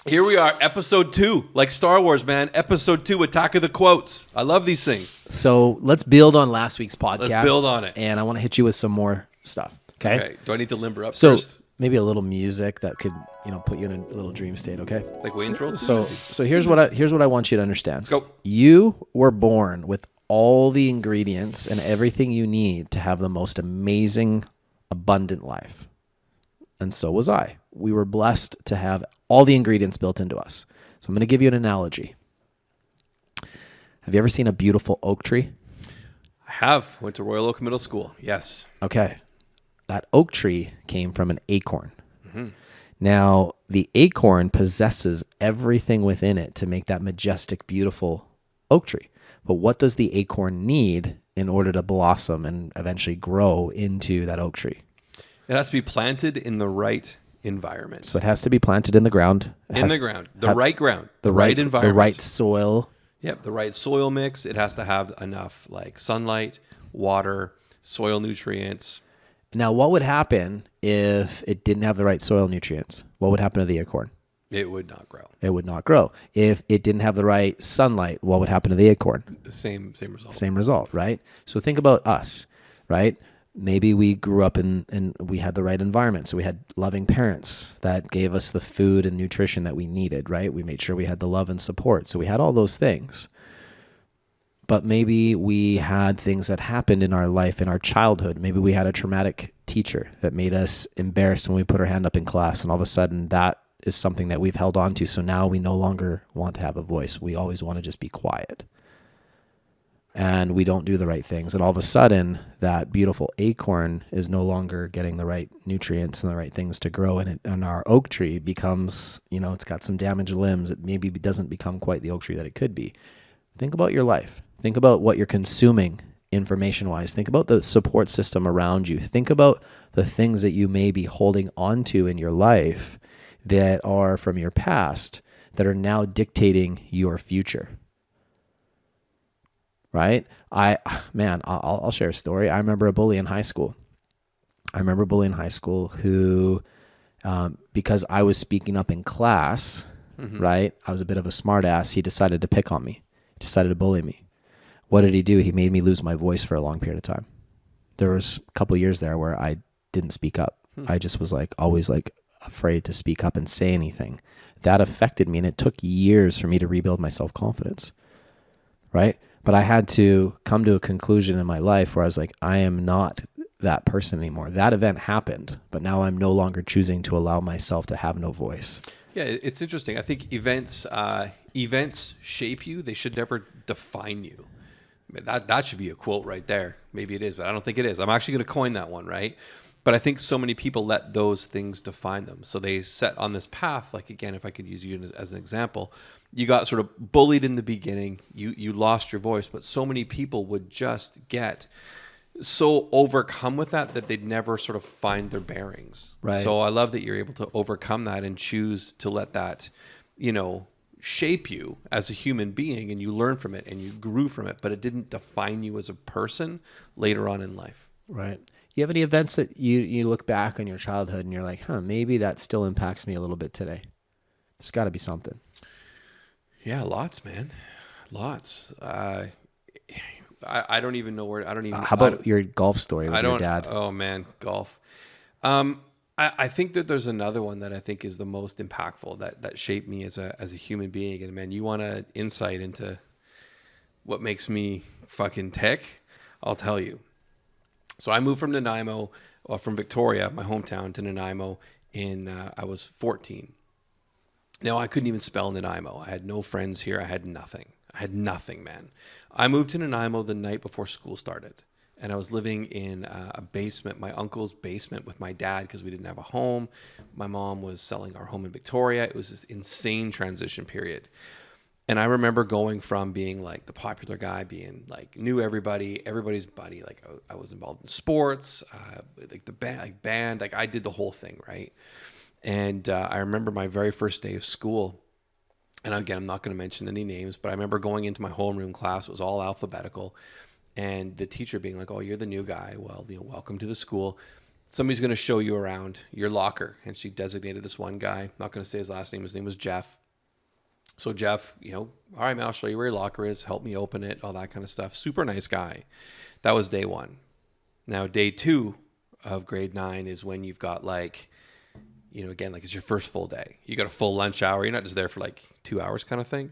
Here we are, episode 2, like Star Wars, man. Episode 2, Attack of the Quotes. I love these things. So let's build on last week's podcast. Let's build on it. And I want to hit you with some more stuff. Okay. Do I need to limber up So first? maybe a little music that could, put you in a little dream state. Okay. Like Wayne's World? So here's what I want you to understand. Let's go. You were born with all the ingredients and everything you need to have the most amazing, abundant life. And so was I. We were blessed to have all the ingredients built into us. So I'm going to give you an analogy. Have you ever seen a beautiful oak tree? I have. Went to Royal Oak Middle School. Yes. Okay. That oak tree came from an acorn. Mm-hmm. Now, the acorn possesses everything within it to make that majestic, beautiful oak tree. But what does the acorn need in order to blossom and eventually grow into that oak tree? It has to be planted in the right environment. So it has to be planted in the ground. The right ground. The right environment. The right soil. Yep, the right soil mix. It has to have enough sunlight, water, soil nutrients. Now, what would happen if it didn't have the right soil nutrients? What would happen to the acorn? It would not grow. It would not grow. If it didn't have the right sunlight, what would happen to the acorn? Same result. Same result, right? So think about us, right? Maybe we grew up and we had the right environment. So we had loving parents that gave us the food and nutrition that we needed, right? We made sure we had the love and support. So we had all those things. But maybe we had things that happened in our life, in our childhood. Maybe we had a traumatic teacher that made us embarrassed when we put our hand up in class. And all of a sudden that is something that we've held on to. So now we no longer want to have a voice. We always want to just be quiet. And we don't do the right things. And all of a sudden, that beautiful acorn is no longer getting the right nutrients and the right things to grow in it. And our oak tree becomes, it's got some damaged limbs. It maybe doesn't become quite the oak tree that it could be. Think about your life. Think about what you're consuming information-wise. Think about the support system around you. Think about the things that you may be holding on to in your life that are from your past that are now dictating your future. Right? I'll share a story. I remember a bully in high school. Who, because I was speaking up in class, mm-hmm. right? I was a bit of a smart ass. He decided to pick on me. He decided to bully me. What did he do? He made me lose my voice for a long period of time. There was a couple of years there where I didn't speak up. I just was always afraid to speak up and say anything. That affected me, and it took years for me to rebuild my self-confidence, right? But I had to come to a conclusion in my life where I was like, I am not that person anymore. That event happened, but now I'm no longer choosing to allow myself to have no voice. Yeah, it's interesting. I think events shape you. They should never define you. I mean, that should be a quote right there. Maybe it is, but I don't think it is. I'm actually going to coin that one, right? But I think so many people let those things define them. So they set on this path, again, if I could use you as an example, you got sort of bullied in the beginning, you lost your voice, but so many people would just get so overcome with that they'd never sort of find their bearings. Right. So I love that you're able to overcome that and choose to let that, shape you as a human being, and you learn from it and you grew from it, but it didn't define you as a person later on in life. Right. You have any events that you look back on your childhood and you're like, maybe that still impacts me a little bit today? There's got to be something. Yeah, lots, man. Lots. I don't even know where. How about your golf story with your dad? Oh man, golf. I think that there's another one that I think is the most impactful that shaped me as a human being. And man, you want an insight into what makes me fucking tick? I'll tell you. So I moved from Nanaimo, from Victoria, my hometown, to Nanaimo I was 14. Now, I couldn't even spell Nanaimo. I had no friends here. I had nothing, man. I moved to Nanaimo the night before school started. And I was living in a basement, my uncle's basement, with my dad because we didn't have a home. My mom was selling our home in Victoria. It was this insane transition period. And I remember going from being the popular guy, being knew everybody's buddy. I was involved in sports, the band, I did the whole thing, right? And I remember my very first day of school. And again, I'm not going to mention any names, but I remember going into my homeroom class. It was all alphabetical. And the teacher being like, "Oh, you're the new guy. Well, welcome to the school." somebody's going to show you around your locker. And she designated this one guy. I'm not going to say his last name. His name was Jeff. So Jeff, all right, man, I'll show you where your locker is. Help me open it, all that kind of stuff. Super nice guy. That was day one. Now, day two of grade 9 is when you've got again, it's your first full day. You got a full lunch hour. You're not just there for 2 hours kind of thing.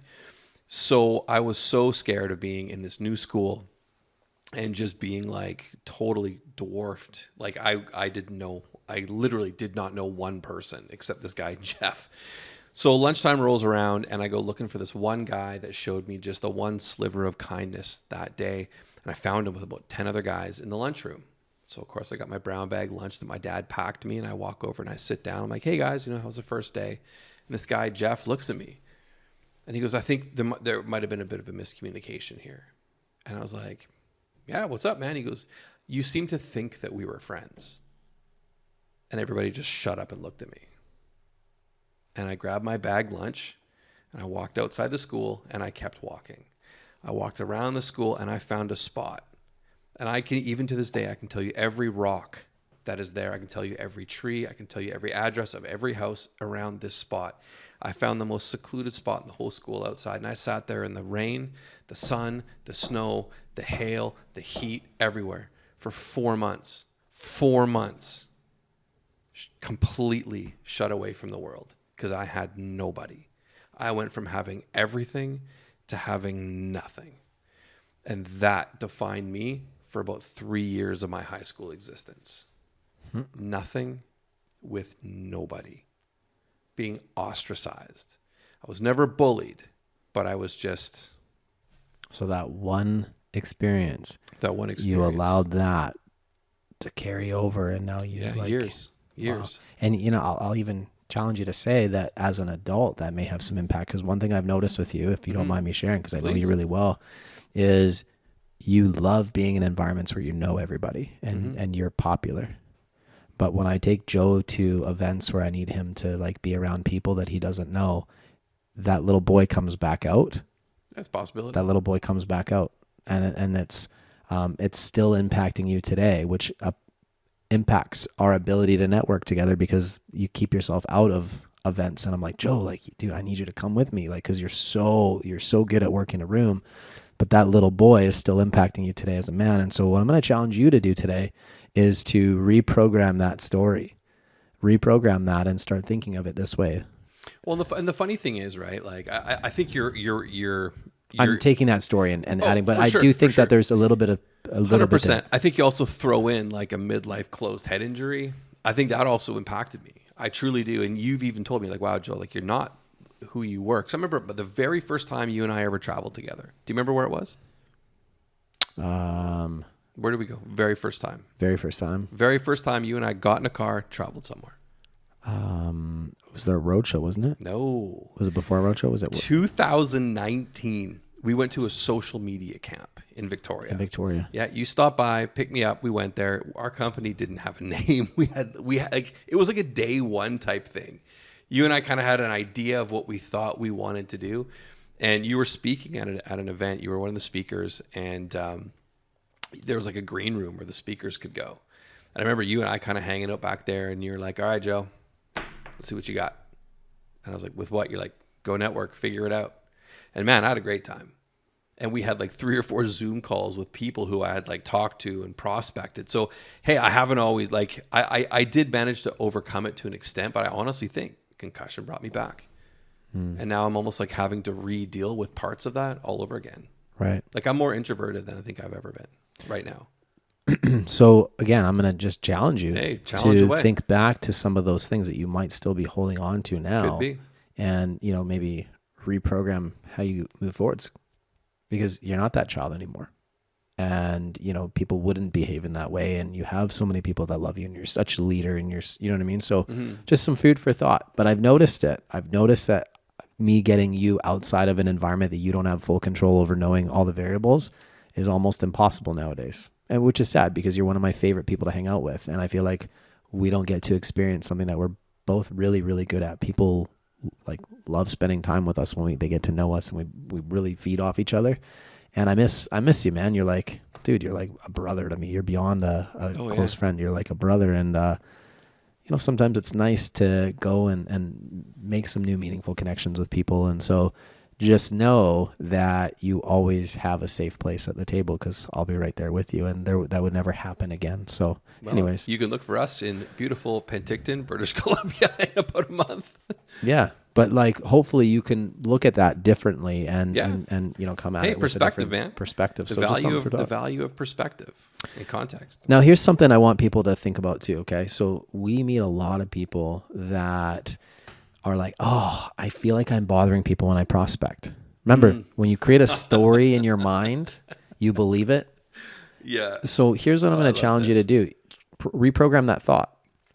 So I was so scared of being in this new school and just being totally dwarfed. I didn't know, I literally did not know one person except this guy, Jeff. So lunchtime rolls around and I go looking for this one guy that showed me just the one sliver of kindness that day. And I found him with about 10 other guys in the lunchroom. So of course I got my brown bag lunch that my dad packed me, and I walk over and I sit down. I'm like, hey guys, how was the first day? And this guy, Jeff, looks at me and he goes, I think there might have been a bit of a miscommunication here. And I was like, yeah, what's up, man? He goes, you seem to think that we were friends. And everybody just shut up and looked at me. And I grabbed my bag lunch and I walked outside the school and I kept walking. I walked around the school and I found a spot. And I can, even to this day, I can tell you every rock that is there. I can tell you every tree. I can tell you every address of every house around this spot. I found the most secluded spot in the whole school outside. And I sat there in the rain, the sun, the snow, the hail, the heat, everywhere for 4 months. 4 months. Completely shut away from the world because I had nobody. I went from having everything to having nothing. And that defined me for about 3 years of my high school existence. Nothing with nobody. Being ostracized. I was never bullied, but I was just... So that one experience. You allowed that to carry over, and now you years. Wow. And I'll even challenge you to say that as an adult, that may have some impact. Because one thing I've noticed with you, if you don't mind me sharing, because I know you really well, is you love being in environments where you know everybody and you're popular. But when I take Joe to events where I need him to be around people that he doesn't know, that little boy comes back out. That's a possibility. That little boy comes back out, and it's still impacting you today, which impacts our ability to network together because you keep yourself out of events. And I'm like, Joe, dude, I need you to come with me, because you're so good at working a room. But that little boy is still impacting you today as a man. And so what I'm going to challenge you to do today is to reprogram that story, reprogram that, and start thinking of it this way. Well, and the funny thing is, right? I think you're I'm taking that story and adding, but I do think that there's a little bit. 100%. I think you also throw in a midlife closed head injury. I think that also impacted me. I truly do. And you've even told me wow, Joe, you're not who you were. Because I remember the very first time you and I ever traveled together. Do you remember where it was? Where did we go? Very first time. Very first time. Very first time you and I got in a car, traveled somewhere. Was there a road show, wasn't it? No. Was it before a road show? Was it 2019? We went to a social media camp in Victoria. Yeah, you stopped by, picked me up. We went there. Our company didn't have a name. We had it was like a day one type thing. You and I kind of had an idea of what we thought we wanted to do, and you were speaking at an event. You were one of the speakers, and there was a green room where the speakers could go. And I remember you and I kind of hanging out back there, and you're like, "All right, Joe, let's see what you got." And I was like, "With what?" You're like, "Go network, figure it out." And man, I had a great time. And we had 3 or 4 Zoom calls with people who I had talked to and prospected. So, hey, I haven't always I did manage to overcome it to an extent, but I honestly think concussion brought me back. And now I'm almost having to re-deal with parts of that all over again. Right. I'm more introverted than I think I've ever been right now. So again, I'm going to just challenge you to away. Think back to some of those things that you might still be holding on to now. Could be. And, maybe reprogram how you move forwards, because you're not that child anymore. And, people wouldn't behave in that way. And you have so many people that love you, and you're such a leader, and you know what I mean? So just some food for thought. But I've noticed it. I've noticed that me getting you outside of an environment that you don't have full control over, knowing all the variables, is almost impossible nowadays. And which is sad, because you're one of my favorite people to hang out with. And I feel like we don't get to experience something that we're both really, really good at. People love spending time with us when they get to know us, and we really feed off each other. And I miss you, man. You're dude, you're like a brother to me. You're beyond a Oh, close yeah. friend. You're like a brother. And, sometimes it's nice to go and make some new meaningful connections with people. And so just know that you always have a safe place at the table, because I'll be right there with you, and that would never happen again. So Well, anyways, you can look for us in beautiful Penticton, British Columbia in about a month. yeah. But like, hopefully you can look at that differently and come at Hey, it with perspective, a different man. perspective. The So just value something of for the thought. value of perspective and context. Now, here's something I want people to think about too, okay? So we meet a lot of people that are like, oh, I feel like I'm bothering people when I prospect. Remember, when you create a story in your mind, you believe it. Yeah. So here's what I'm I going to love challenge you this. to do. Reprogram that thought.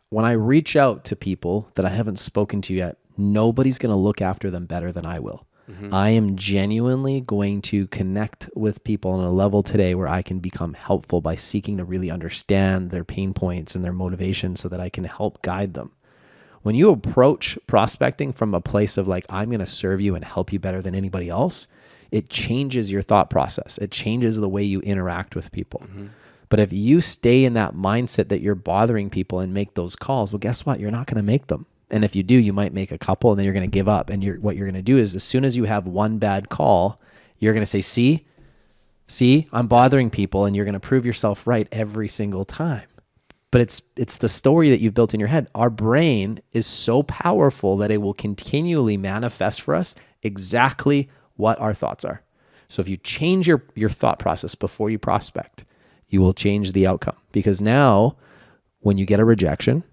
When I reach out to people that I haven't spoken to yet, nobody's going to look after them better than I will. I am genuinely going to connect with people on a level today where I can become helpful by seeking to really understand their pain points and their motivations so that I can help guide them. When you approach prospecting from a place of like, I'm going to serve you and help you better than anybody else, it changes your thought process. It changes the way you interact with people. But if you stay in that mindset that you're bothering people and make those calls, well, guess what? You're not going to make them. And if you do, you might make a couple and then you're going to give up. And what you're going to do is, as soon as you have one bad call, you're going to say, see, I'm bothering people, and you're going to prove yourself right every single time. But it's the story that you've built in your head. Our brain is so powerful that it will continually manifest for us exactly what our thoughts are. So if you change your thought process before you prospect, you will change the outcome. Because now when you get a rejection,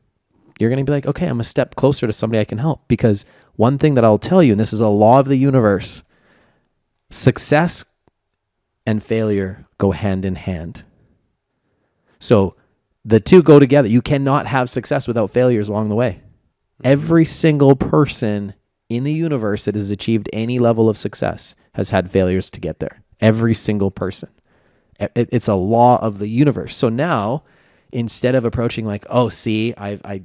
you're going to be like, okay, I'm a step closer to somebody I can help. Because one thing that I'll tell you, and this is a law of the universe, success and failure go hand in hand. So the two go together. You cannot have success without failures along the way. Every single person in the universe that has achieved any level of success has had failures to get there. Every single person. It's a law of the universe. So now, instead of approaching like, oh, see, I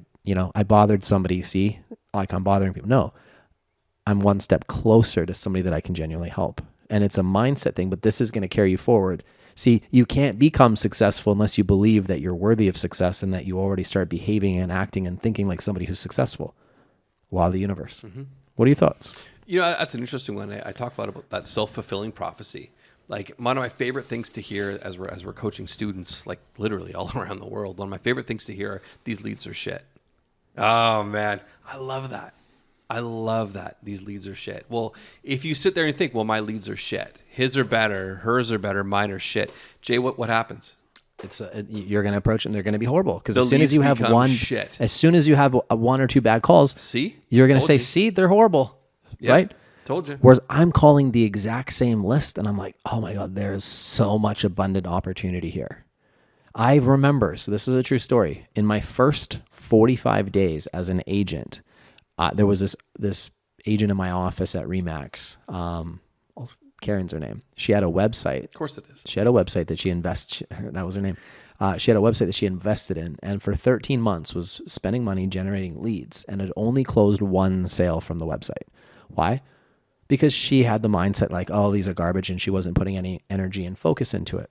bothered somebody, see, like I'm bothering people. No, I'm one step closer to somebody that I can genuinely help. And it's a mindset thing, but this is going to carry you forward. See, you can't become successful unless you believe that you're worthy of success and that you already start behaving and acting and thinking like somebody who's successful. Law of the universe. What are your thoughts? That's an interesting one. I talk a lot about that self-fulfilling prophecy. Like, one of my favorite things to hear as we're coaching students, like literally all around the world, one of my favorite things to hear are, these leads are shit. Oh man, I love that. These leads are shit. Well, if you sit there and think, well, my leads are shit, his are better, hers are better, mine are shit. Jay, what happens? You're going to approach them. They're going to be horrible. Because The as soon as leads you have become one, shit. as soon as you have one or two bad calls, See? you're going to Told say, you. see, they're horrible. Yeah, Right? Told you. Whereas I'm calling the exact same list and I'm like, oh my God, there is so much abundant opportunity here. I remember, so this is a true story. In my first 45 days as an agent, there was this agent in my office at Remax. Karen's her name. She had a website. Of course it is. She had a website that that was her name. She had a website that she invested in, and for 13 months was spending money generating leads, and had only closed one sale from the website. Why? Because she had the mindset like, oh, these are garbage, and she wasn't putting any energy and focus into it.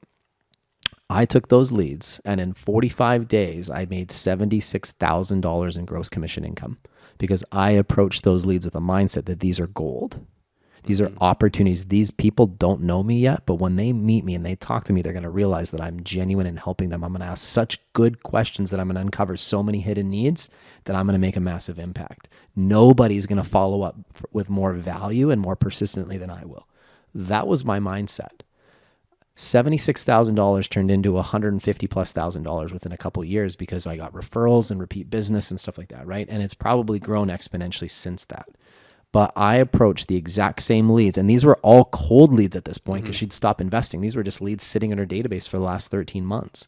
I took those leads, and in 45 days, I made $76,000 in gross commission income, because I approached those leads with a mindset that these are gold. These are opportunities. These people don't know me yet, but when they meet me and they talk to me, they're going to realize that I'm genuine in helping them. I'm going to ask such good questions that I'm going to uncover so many hidden needs that I'm going to make a massive impact. Nobody's going to follow up with more value and more persistently than I will. That was my mindset. $76,000 turned into $150,000+ within a couple of years, because I got referrals and repeat business and stuff like that, right? And it's probably grown exponentially since that. But I approached the exact same leads, and these were all cold leads at this point, because she'd stopped investing. These were just leads sitting in her database for the last 13 months.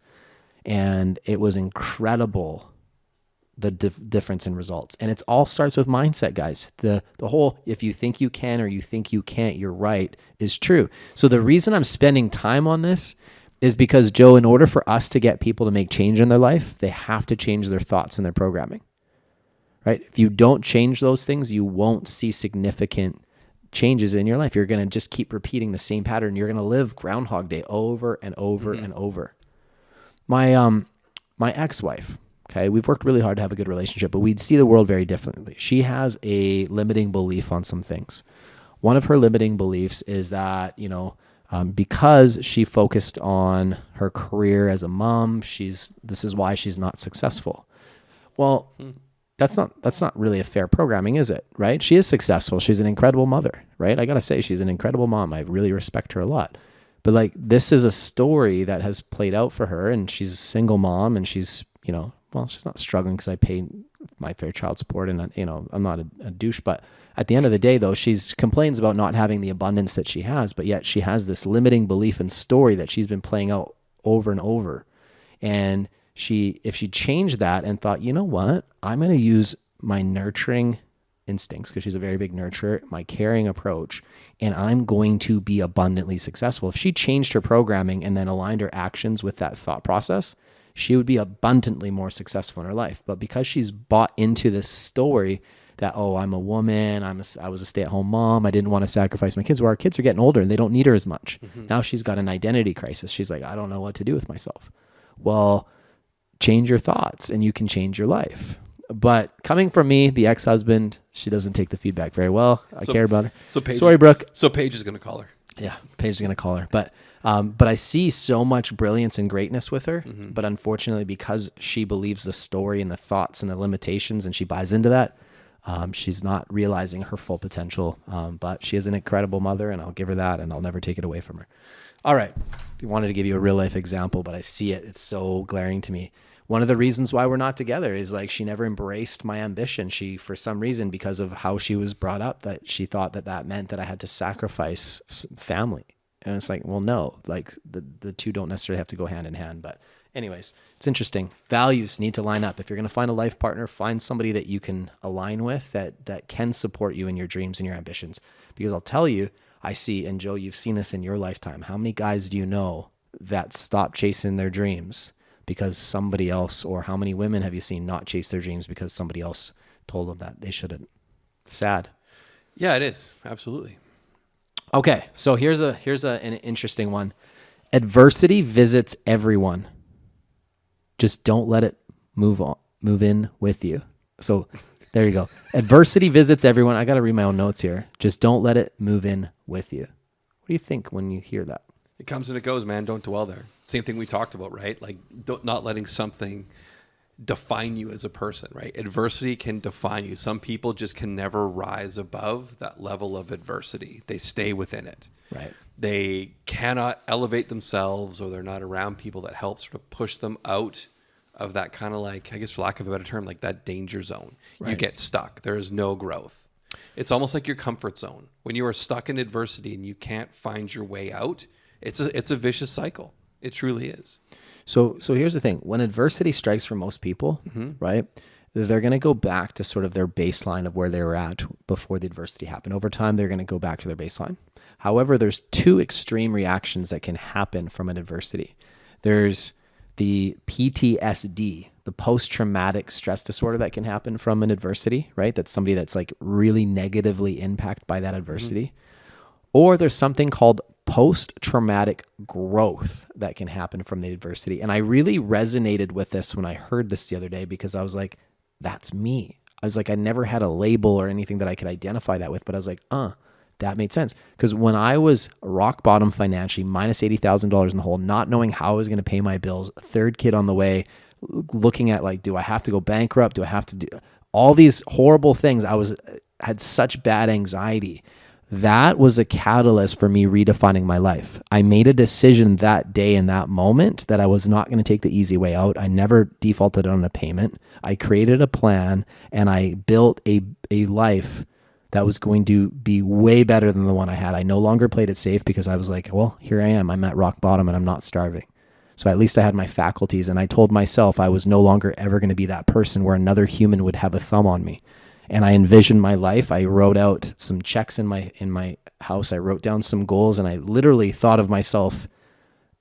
And it was incredible, the difference in results. And it all starts with mindset, guys. The whole, if you think you can or you think you can't, you're right, is true. So the reason I'm spending time on this is because, Joe, in order for us to get people to make change in their life, they have to change their thoughts and their programming. Right? If you don't change those things, you won't see significant changes in your life. You're going to just keep repeating the same pattern. You're going to live Groundhog Day over and over and over. My ex-wife, okay, we've worked really hard to have a good relationship, but we'd see the world very differently. She has a limiting belief on some things. One of her limiting beliefs is that, because she focused on her career as a mom, this is why she's not successful. Well, that's not really a fair programming, is it? Right? She is successful. She's an incredible mother, right? I got to say, she's an incredible mom. I really respect her a lot. But like, this is a story that has played out for her, and she's a single mom, and she's, she's not struggling because I pay my fair child support, and I'm not a douche, but at the end of the day, though, she complains about not having the abundance that she has, but yet she has this limiting belief and story that she's been playing out over and over. And if she changed that and thought, you know what, I'm going to use my nurturing instincts, because she's a very big nurturer, my caring approach, and I'm going to be abundantly successful. If she changed her programming and then aligned her actions with that thought process, she would be abundantly more successful in her life. But because she's bought into this story that, I'm a woman, I was a stay-at-home mom, I didn't want to sacrifice my kids. Well, our kids are getting older and they don't need her as much. Now she's got an identity crisis. She's like, I don't know what to do with myself. Well, change your thoughts and you can change your life. But coming from me, the ex-husband, she doesn't take the feedback very well. I care about her. Sorry, Brooke. So Paige is going to call her. Yeah, Paige is going to call her. But I see so much brilliance and greatness with her. But unfortunately, because she believes the story and the thoughts and the limitations, and she buys into that, she's not realizing her full potential. But she is an incredible mother, and I'll give her that, and I'll never take it away from her. All right. I wanted to give you a real life example, but I see it. It's so glaring to me. One of the reasons why we're not together is like, she never embraced my ambition. She, for some reason, because of how she was brought up, that she thought that meant that I had to sacrifice family. And it's like, well, no, like the two don't necessarily have to go hand in hand. But anyways, it's interesting. Values need to line up. If you're going to find a life partner, find somebody that you can align with, that can support you in your dreams and your ambitions. Because I'll tell you, I see, and Joe, you've seen this in your lifetime. How many guys do you know that stop chasing their dreams because somebody else, or how many women have you seen not chase their dreams because somebody else told them that they shouldn't? Sad. Yeah, it is. Absolutely. Okay. So here's an interesting one. Adversity visits everyone. Just don't let it move in with you. So there you go. Adversity visits everyone. I got to read my own notes here. Just don't let it move in with you. What do you think when you hear that? It comes and it goes, man. Don't dwell there. Same thing we talked about, right? Like, not letting something define you as a person, right? Adversity can define you. Some people just can never rise above that level of adversity. They stay within it. Right. They cannot elevate themselves, or they're not around people that help sort of push them out of that kind of, like, I guess for lack of a better term, like that danger zone. Right. You get stuck. There is no growth. It's almost like your comfort zone. When you are stuck in adversity and you can't find your way out, it's a vicious cycle. It truly is. So here's the thing. When adversity strikes for most people, right, they're going to go back to sort of their baseline of where they were at before the adversity happened. Over time, they're going to go back to their baseline. However, there's two extreme reactions that can happen from an adversity. There's the PTSD, the post-traumatic stress disorder that can happen from an adversity, right? That's somebody that's like really negatively impacted by that adversity. Or there's something called post-traumatic growth that can happen from the adversity. And I really resonated with this when I heard this the other day, because I was like, that's me. I was like, I never had a label or anything that I could identify that with, but I was like, that made sense. Because when I was rock bottom financially, minus $80,000 in the hole, not knowing how I was going to pay my bills, third kid on the way, looking at like, do I have to go bankrupt? Do I have to do all these horrible things? I had such bad anxiety. That was a catalyst for me redefining my life. I made a decision that day in that moment that I was not going to take the easy way out. I never defaulted on a payment. I created a plan and I built a life that was going to be way better than the one I had. I no longer played it safe because I was like, well, here I am. I'm at rock bottom and I'm not starving. So at least I had my faculties, and I told myself I was no longer ever going to be that person where another human would have a thumb on me. And I envisioned my life. I wrote out some checks in my house. I wrote down some goals, and I literally thought of myself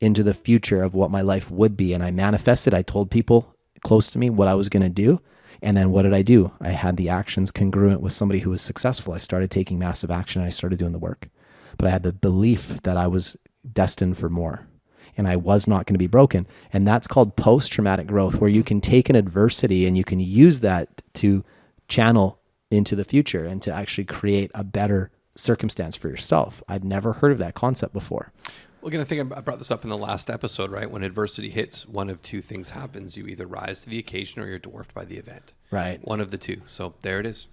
into the future of what my life would be. And I manifested. I told people close to me what I was going to do. And then what did I do? I had the actions congruent with somebody who was successful. I started taking massive action and I started doing the work. But I had the belief that I was destined for more and I was not going to be broken. And that's called post-traumatic growth, where you can take an adversity and you can use that to channel into the future and to actually create a better circumstance for yourself. I'd never heard of that concept before. Well, again, I think I brought this up in the last episode, right? When adversity hits, one of two things happens. You either rise to the occasion or you're dwarfed by the event. Right. One of the two. So there it is.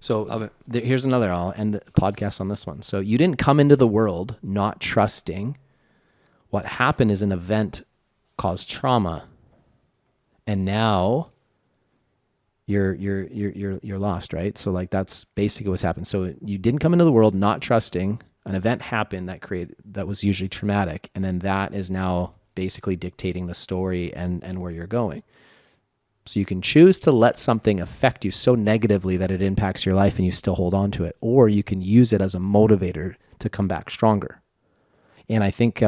So here's another, I'll end the podcast on this one. So you didn't come into the world not trusting. What happened is an event caused trauma. And now you're lost, right? So like that's basically what's happened. So you didn't come into the world not trusting. An event happened that was usually traumatic, and then that is now basically dictating the story and where you're going. So you can choose to let something affect you so negatively that it impacts your life and you still hold on to it, or you can use it as a motivator to come back stronger. And I think,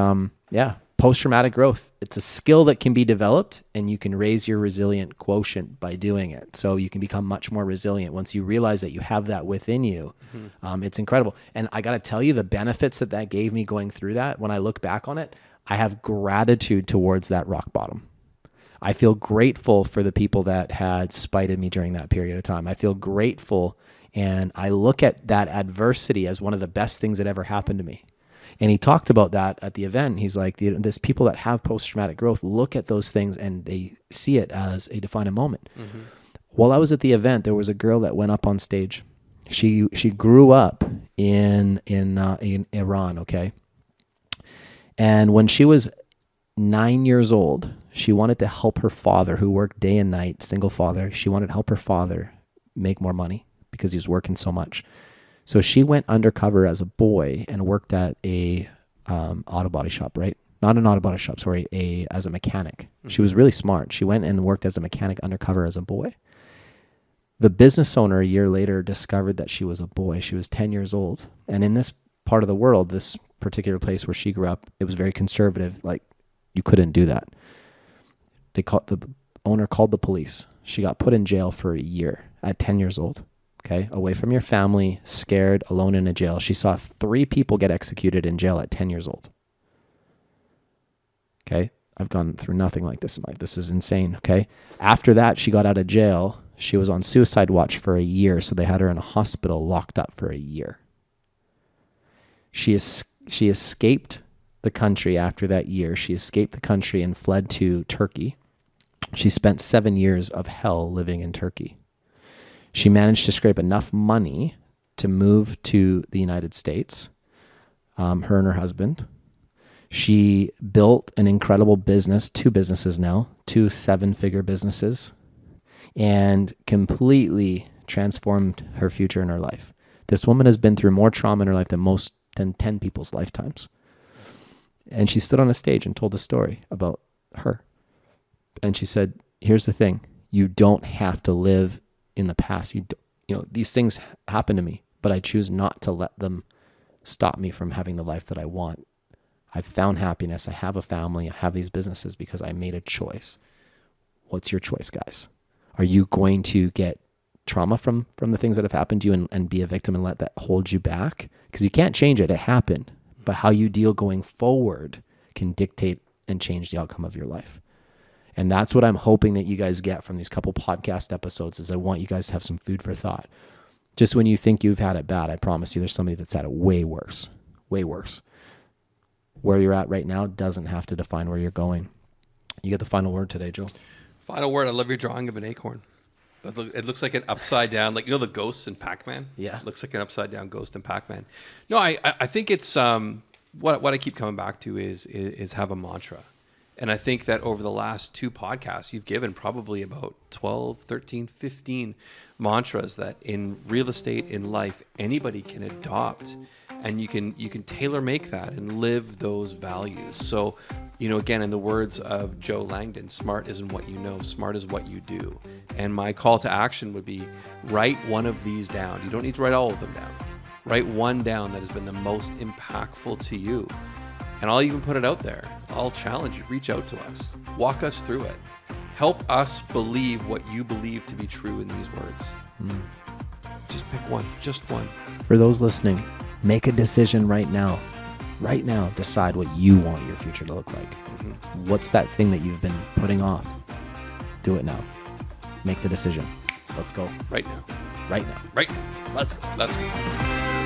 post-traumatic growth, it's a skill that can be developed, and you can raise your resilient quotient by doing it. So you can become much more resilient once you realize that you have that within you. It's incredible. And I got to tell you, the benefits that gave me going through that, when I look back on it, I have gratitude towards that rock bottom. I feel grateful for the people that had spited me during that period of time. I feel grateful, and I look at that adversity as one of the best things that ever happened to me. And he talked about that at the event. He's like, there's people that have post-traumatic growth look at those things and they see it as a defining moment. Mm-hmm. While I was at the event, there was a girl that went up on stage. She grew up in Iran, okay? And when she was 9 years old, she wanted to help her father, who worked day and night, single father. She wanted to help her father make more money because he was working so much. So she went undercover as a boy and worked at a auto body shop, right? Not an auto body shop, sorry, as a mechanic. Mm-hmm. She was really smart. She went and worked as a mechanic undercover as a boy. The business owner a year later discovered that she was a boy. She was 10 years old. And in this part of the world, this particular place where she grew up, it was very conservative. Like, you couldn't do that. The owner called the police. She got put in jail for a year at 10 years old. Okay, away from your family, scared, alone in a jail. She saw 3 people get executed in jail at 10 years old. Okay, I've gone through nothing like this in life. This is insane, okay? After that, she got out of jail. She was on suicide watch for a year, so they had her in a hospital locked up for a year. She escaped the country after that year. She escaped the country and fled to Turkey. She spent 7 years of hell living in Turkey. She managed to scrape enough money to move to the United States, her and her husband. She built an incredible business, 2 businesses now, 2 7-figure businesses, and completely transformed her future in her life. This woman has been through more trauma in her life than 10 people's lifetimes. And she stood on a stage and told a story about her. And she said, here's the thing, you don't have to live in the past. These things happen to me, but I choose not to let them stop me from having the life that I want. I've found happiness. I have a family. I have these businesses because I made a choice. What's your choice, guys? Are you going to get trauma from the things that have happened to you and be a victim and let that hold you back? Because you can't change it. It happened. But how you deal going forward can dictate and change the outcome of your life. And that's what I'm hoping that you guys get from these couple podcast episodes, is I want you guys to have some food for thought. Just when you think you've had it bad, I promise you there's somebody that's had it way worse, way worse. Where you're at right now doesn't have to define where you're going. You get the final word today, Joe. Final word. I love your drawing of an acorn. It looks like an upside down, like, the ghosts in Pac-Man? Yeah. It looks like an upside down ghost in Pac-Man. No, I think it's, what I keep coming back to is have a mantra. And I think that over the last 2 podcasts, you've given probably about 12, 13, 15 mantras that in real estate, in life, anybody can adopt. And you can tailor make that and live those values. So, again, in the words of Joe Langdon, smart isn't what you know, smart is what you do. And my call to action would be, write one of these down. You don't need to write all of them down. Write one down that has been the most impactful to you. And I'll even put it out there. I'll challenge you. Reach out to us. Walk us through it. Help us believe what you believe to be true in these words. Just pick one, just one. For those listening, make a decision right now. Right now, decide what you want your future to look like. What's that thing that you've been putting off? Do it now. Make the decision. Let's go. Right now. Right now. Right now. Let's go. Let's go.